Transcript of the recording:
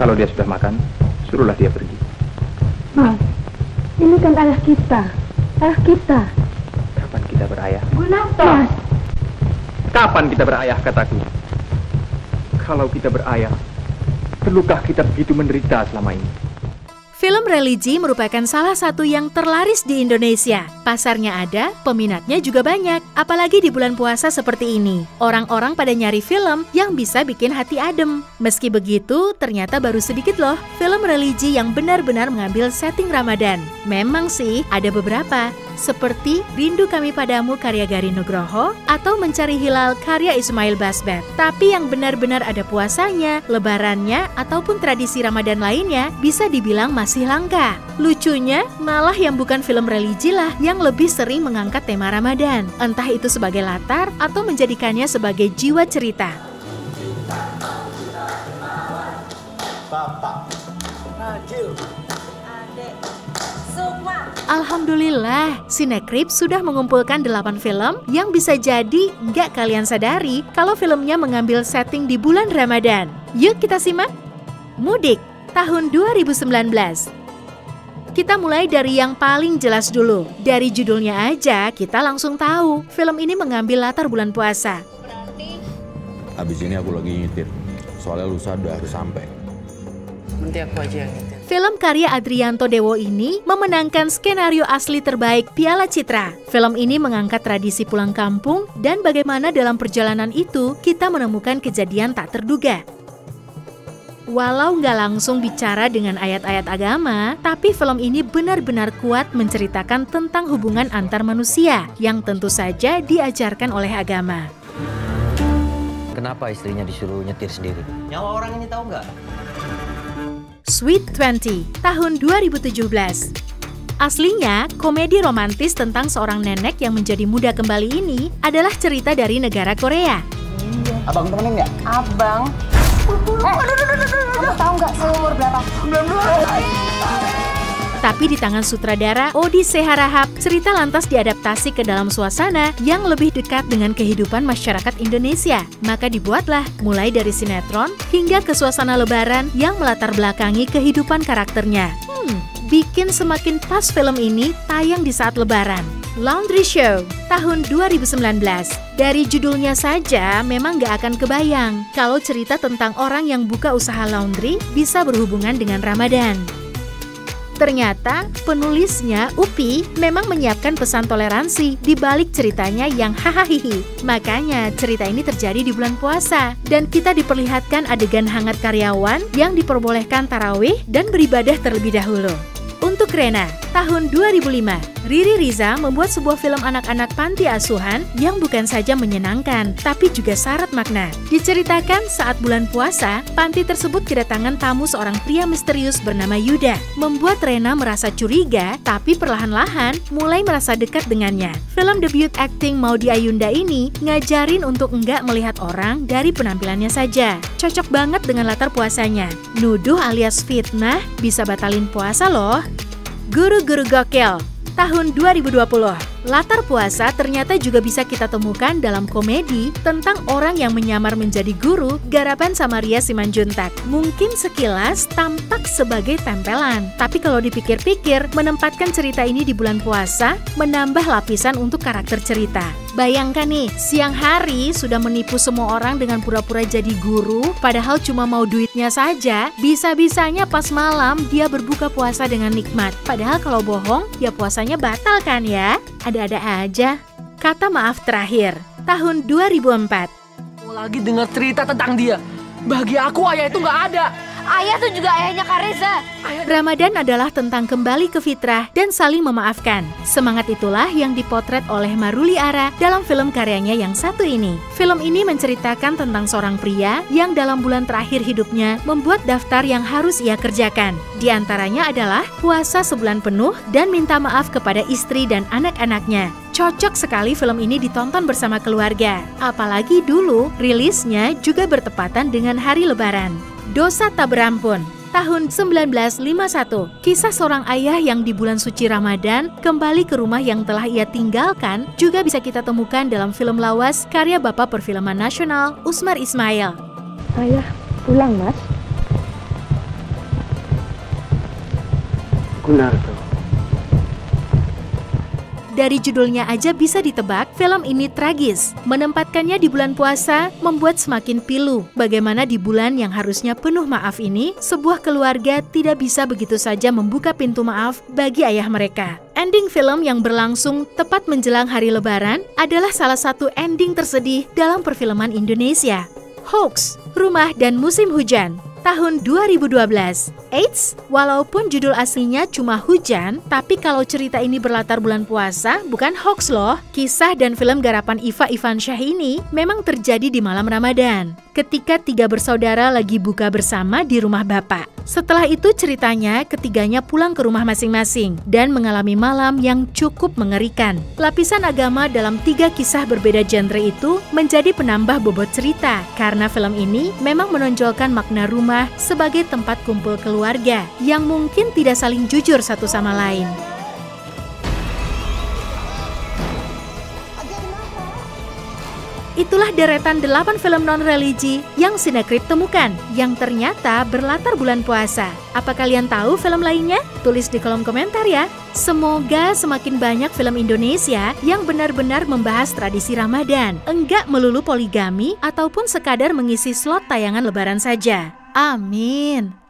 Kalau dia sudah makan, suruhlah dia pergi. Mas, ini kan ayah kita. Ayah kita. Kapan kita berayah? Gunarto. Mas. Kapan kita berayah, kataku? Kalau kita berayah, perlukah kita begitu menderita selama ini? Film religi merupakan salah satu yang terlaris di Indonesia. Pasarnya ada, peminatnya juga banyak. Apalagi di bulan puasa seperti ini. Orang-orang pada nyari film yang bisa bikin hati adem. Meski begitu, ternyata baru sedikit loh film religi yang benar-benar mengambil setting Ramadan. Memang sih, ada beberapa. Seperti Rindu Kami Padamu karya Gari Nugroho atau Mencari Hilal karya Ismail Basbet. Tapi yang benar-benar ada puasanya, lebarannya, ataupun tradisi Ramadan lainnya bisa dibilang masih langka. Lucunya, malah yang bukan film religi lah yang lebih sering mengangkat tema Ramadan. Entah itu sebagai latar atau menjadikannya sebagai jiwa cerita. Bapak, Najil, Adek, Sukma. Alhamdulillah, Cinecrip sudah mengumpulkan 8 film yang bisa jadi nggak kalian sadari kalau filmnya mengambil setting di bulan Ramadan. Yuk kita simak. Mudik, tahun 2019. Kita mulai dari yang paling jelas dulu. Dari judulnya aja kita langsung tahu film ini mengambil latar bulan puasa. abis ini aku lagi nyetir. Soalnya lusa udah harus sampai. Nanti aku aja yang nyetir. Film karya Adrianto Dewo ini memenangkan skenario asli terbaik Piala Citra. Film ini mengangkat tradisi pulang kampung dan bagaimana dalam perjalanan itu kita menemukan kejadian tak terduga. Walau nggak langsung bicara dengan ayat-ayat agama, tapi film ini benar-benar kuat menceritakan tentang hubungan antar manusia yang tentu saja diajarkan oleh agama. Kenapa istrinya disuruh nyetir sendiri? Nyawa orang ini tahu nggak? Sweet 20, tahun 2017. Aslinya, komedi romantis tentang seorang nenek yang menjadi muda kembali ini adalah cerita dari negara Korea. Abang temenin nggak? Abang. Kamu tahu nggak saya umur berapa? 19. Tapi di tangan sutradara Odi Seharahap, cerita lantas diadaptasi ke dalam suasana yang lebih dekat dengan kehidupan masyarakat Indonesia. Maka dibuatlah mulai dari sinetron hingga ke suasana lebaran yang melatar belakangi kehidupan karakternya. Bikin semakin pas film ini tayang di saat lebaran. Laundry Show, tahun 2019. Dari judulnya saja memang gak akan kebayang kalau cerita tentang orang yang buka usaha laundry bisa berhubungan dengan Ramadan. Ternyata penulisnya, Upi, memang menyiapkan pesan toleransi di balik ceritanya yang hahaha. Makanya cerita ini terjadi di bulan puasa dan kita diperlihatkan adegan hangat karyawan yang diperbolehkan tarawih dan beribadah terlebih dahulu. Untuk Rena, tahun 2005, Riri Riza membuat sebuah film anak-anak panti asuhan yang bukan saja menyenangkan, tapi juga syarat makna. Diceritakan saat bulan puasa, panti tersebut kedatangan tamu seorang pria misterius bernama Yuda. Membuat Rena merasa curiga, tapi perlahan-lahan mulai merasa dekat dengannya. Film debut akting Maudy Ayunda ini ngajarin untuk enggak melihat orang dari penampilannya saja. Cocok banget dengan latar puasanya. Nuduh alias fitnah bisa batalin puasa loh. Guru-guru gokil, tahun 2020. Latar puasa ternyata juga bisa kita temukan dalam komedi tentang orang yang menyamar menjadi guru garapan Samaria Simanjuntak. Mungkin sekilas tampak sebagai tempelan, tapi kalau dipikir-pikir, menempatkan cerita ini di bulan puasa menambah lapisan untuk karakter cerita. Bayangkan nih, siang hari sudah menipu semua orang dengan pura-pura jadi guru, padahal cuma mau duitnya saja, bisa-bisanya pas malam dia berbuka puasa dengan nikmat. Padahal kalau bohong, ya puasanya batal kan ya? Ada-ada aja. Kata maaf terakhir, tahun 2004. Mau lagi dengar cerita tentang dia. Bagi aku ayah itu nggak ada. Ayah tuh juga ayahnya Kak Reza. Ramadan adalah tentang kembali ke fitrah dan saling memaafkan. Semangat itulah yang dipotret oleh Maruli Ara dalam film karyanya yang satu ini. Film ini menceritakan tentang seorang pria yang dalam bulan terakhir hidupnya membuat daftar yang harus ia kerjakan. Di antaranya adalah puasa sebulan penuh dan minta maaf kepada istri dan anak-anaknya. Cocok sekali film ini ditonton bersama keluarga. Apalagi dulu rilisnya juga bertepatan dengan hari Lebaran. Dosa Tak Berampun, tahun 1951. Kisah seorang ayah yang di bulan suci Ramadan kembali ke rumah yang telah ia tinggalkan juga bisa kita temukan dalam film lawas karya Bapak Perfilman Nasional Usmar Ismail. Ayah pulang, Mas. Kunarto. Dari judulnya aja bisa ditebak, film ini tragis. Menempatkannya di bulan puasa membuat semakin pilu. Bagaimana di bulan yang harusnya penuh maaf ini, sebuah keluarga tidak bisa begitu saja membuka pintu maaf bagi ayah mereka. Ending film yang berlangsung tepat menjelang hari Lebaran adalah salah satu ending tersedih dalam perfilman Indonesia. Hoax, Rumah dan Musim Hujan, tahun 2012. Eits, walaupun judul aslinya cuma Hujan, tapi kalau cerita ini berlatar bulan puasa, bukan hoax loh. Kisah dan film garapan Iva Ivansyah ini memang terjadi di malam Ramadan, ketika 3 bersaudara lagi buka bersama di rumah bapak. Setelah itu ceritanya ketiganya pulang ke rumah masing-masing dan mengalami malam yang cukup mengerikan. Lapisan agama dalam 3 kisah berbeda genre itu menjadi penambah bobot cerita, karena film ini memang menonjolkan makna rumah sebagai tempat kumpul keluarga yang mungkin tidak saling jujur satu sama lain. Itulah deretan 8 film non-religi yang Sinekrip temukan, yang ternyata berlatar bulan puasa. Apa kalian tahu film lainnya? Tulis di kolom komentar ya. Semoga semakin banyak film Indonesia yang benar-benar membahas tradisi Ramadan, enggak melulu poligami ataupun sekadar mengisi slot tayangan Lebaran saja. Amin.